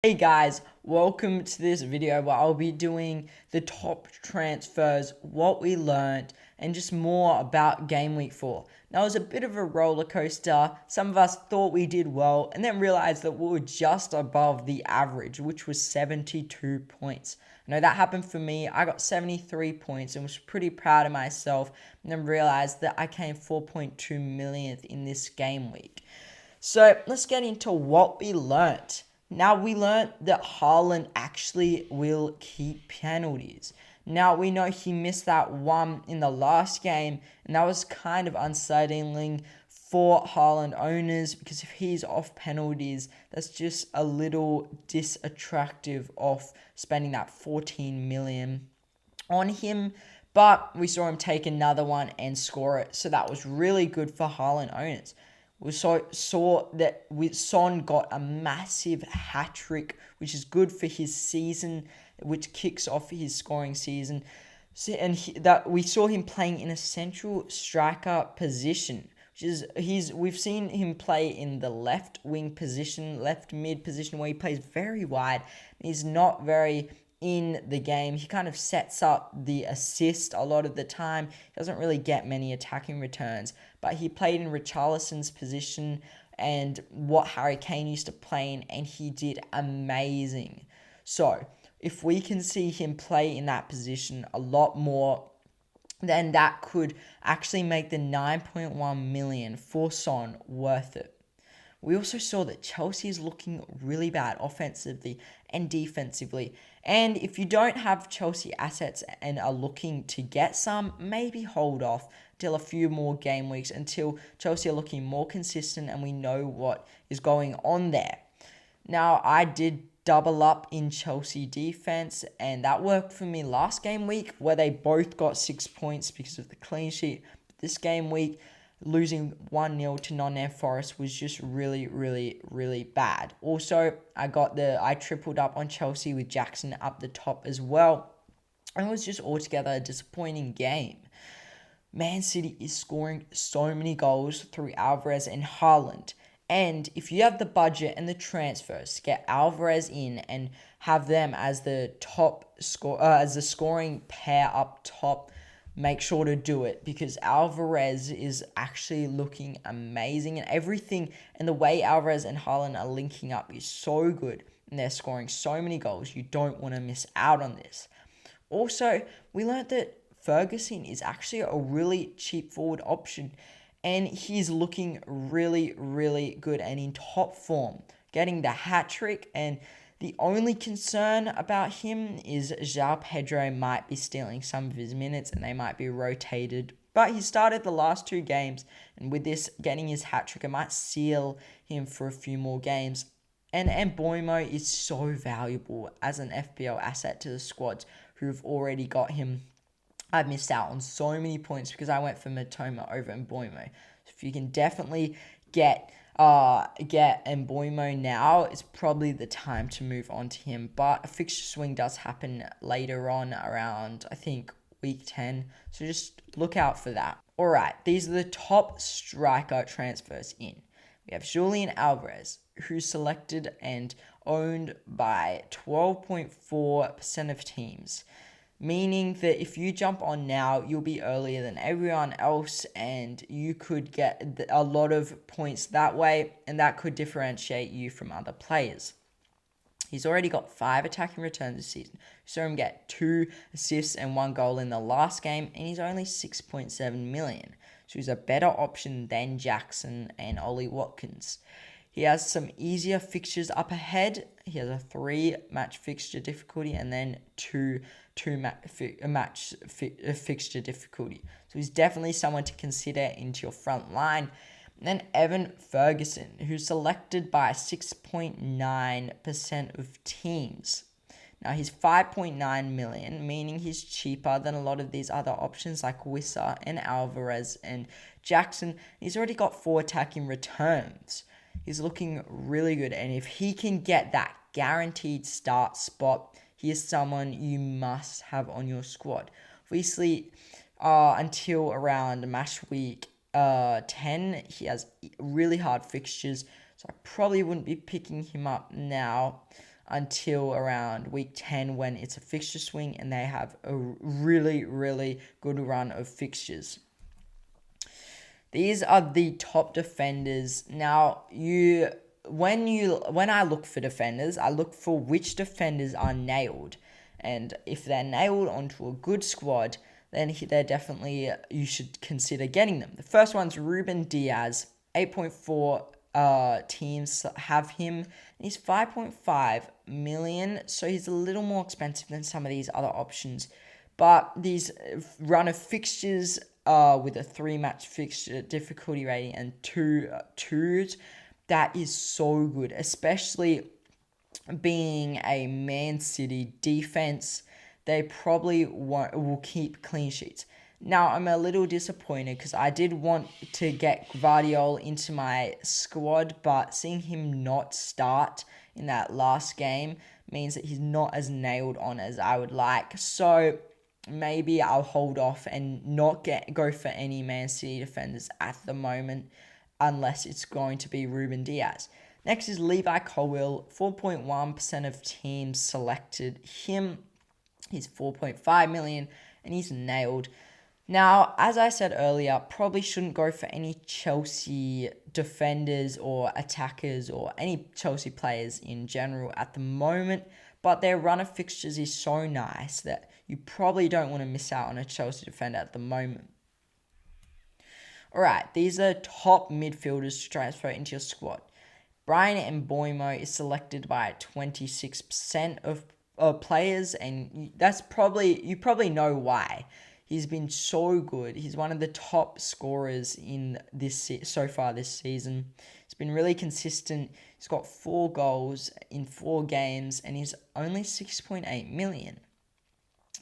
Hey guys, welcome to this video where I'll be doing the top transfers, what we learned, and just more about Game Week 4. Now, it was a bit of a roller coaster. Some of us thought we did well and then realized that we were just above the average, which was 72 points. I know that happened for me. I got 73 points and was pretty proud of myself, and then realized that I came 4.2 millionth in this game week. So let's get into what we learnt. Now, we learned that Haaland actually will keep penalties. Now, we know he missed that one in the last game, and that was kind of unsettling for Haaland owners because if he's off penalties, that's just a little disattractive of spending that 14 million on him. But we saw him take another one and score it, so that was really good for Haaland owners. We saw that Son got a massive hat trick, which is good for his season, which kicks off his scoring season. That we saw him playing in a central striker position, we've seen him play in the left wing position, left mid position, where he plays very wide. He's not very in the game. He kind of sets up the assist a lot of the time. He doesn't really get many attacking returns, but he played in Richarlison's position and what Harry Kane used to play in, and he did amazing. So if we can see him play in that position a lot more, then that could actually make the 9.1 million for Son worth it. We also saw that Chelsea is looking really bad offensively and defensively. And if you don't have Chelsea assets and are looking to get some, maybe hold off till a few more game weeks until Chelsea are looking more consistent and we know what is going on there. Now, I did double up in Chelsea defense, and that worked for me last game week where they both got 6 points because of the clean sheet. But this game week, losing 1-0 to Nottingham Forest was just really, really, really bad. Also, I tripled up on Chelsea with Jackson up the top as well. And it was just altogether a disappointing game. Man City is scoring so many goals through Alvarez and Haaland. And if you have the budget and the transfers to get Alvarez in and have them as the scoring pair up top, make sure to do it because Alvarez is actually looking amazing, and everything and the way Alvarez and Haaland are linking up is so good, and they're scoring so many goals. You don't want to miss out on this. Also, we learned that Ferguson is actually a really cheap forward option, and he's looking really, really good and in top form, getting the hat trick. And the only concern about him is João Pedro might be stealing some of his minutes and they might be rotated. But he started the last 2 games, and with this getting his hat trick, it might seal him for a few more games. And Mbeumo is so valuable as an FPL asset to the squads who've already got him. I've missed out on so many points because I went for Matoma over Mbeumo. So if you can definitely get Mbeumo now, it's probably the time to move on to him. But a fixture swing does happen later on around, I think, week 10. So just look out for that. Alright, these are the top striker transfers in. We have Julian Alvarez, who's selected and owned by 12.4% of teams. Meaning that if you jump on now, you'll be earlier than everyone else and you could get a lot of points that way, and that could differentiate you from other players. He's already got 5 attacking returns this season. We saw him get 2 assists and 1 goal in the last game, and he's only 6.7 million. So he's a better option than Jackson and Ollie Watkins. He has some easier fixtures up ahead. He has a 3-match fixture difficulty and then two match fixture difficulty. So he's definitely someone to consider into your front line. And then Evan Ferguson, who's selected by 6.9% of teams. Now he's 5.9 million, meaning he's cheaper than a lot of these other options like Wissa and Alvarez and Jackson. He's already got 4 attacking returns. He's looking really good, and if he can get that guaranteed start spot, he is someone you must have on your squad. Obviously, until around match week 10, he has really hard fixtures, so I probably wouldn't be picking him up now until around week 10 when it's a fixture swing and they have a really, really good run of fixtures. These are the top defenders. Now, when I look for defenders, I look for which defenders are nailed. And if they're nailed onto a good squad, then they're definitely, you should consider getting them. The first one's Ruben Diaz. 8.4 teams have him. And he's 5.5 million, so he's a little more expensive than some of these other options. But these run of fixtures with a 3-match fixture difficulty rating and 2-2s, that is so good, especially being a Man City defense. They probably will keep clean sheets. Now, I'm a little disappointed because I did want to get Gvardiol into my squad, but seeing him not start in that last game means that he's not as nailed on as I would like. So maybe I'll hold off and not go for any Man City defenders at the moment, unless it's going to be Ruben Diaz. Next is Levi Colwill. 4.1% of teams selected him. He's 4.5 million, and he's nailed. Now, as I said earlier, probably shouldn't go for any Chelsea defenders or attackers or any Chelsea players in general at the moment, but their run of fixtures is so nice that you probably don't want to miss out on a Chelsea defender at the moment. Alright, these are top midfielders to transfer into your squad. Brian Mbeumo is selected by 26% of players, and you probably know why. He's been so good. He's one of the top scorers in so far this season. He's been really consistent. He's got 4 goals in 4 games, and he's only 6.8 million.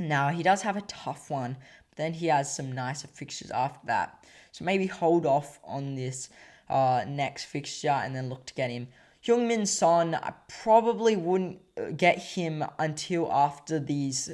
Now, he does have a tough one, but then he has some nicer fixtures after that. So maybe hold off on this next fixture and then look to get him. Heung-min Son, I probably wouldn't get him until after these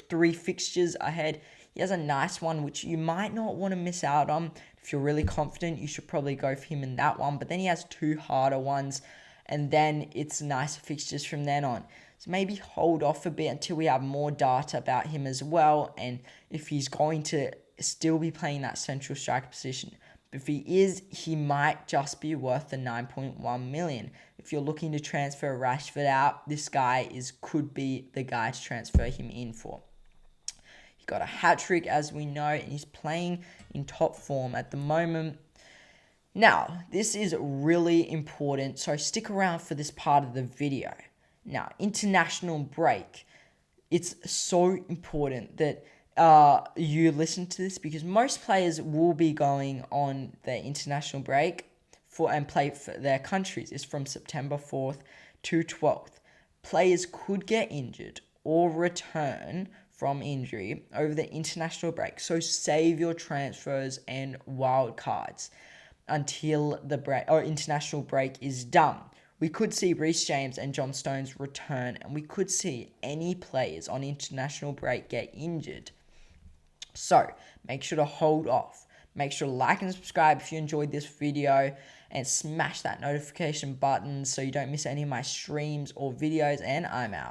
3 fixtures ahead. He has a nice one, which you might not want to miss out on. If you're really confident, you should probably go for him in that one. But then he has 2 harder ones, and then it's nicer fixtures from then on. So maybe hold off a bit until we have more data about him as well, and if he's going to still be playing that central striker position. If he is, he might just be worth the 9.1 million. If you're looking to transfer Rashford out, this guy could be the guy to transfer him in for. He got a hat-trick, as we know, and he's playing in top form at the moment. Now, this is really important, so stick around for this part of the video. Now, international break. It's so important that you listen to this, because most players will be going on their international break and play for their countries. It's from September 4th to 12th. Players could get injured or return from injury over the international break. So save your transfers and wild cards until the international break is done. We could see Reece James and John Stones return, and we could see any players on international break get injured. So make sure to hold off. Make sure to like and subscribe if you enjoyed this video, and smash that notification button so you don't miss any of my streams or videos, and I'm out.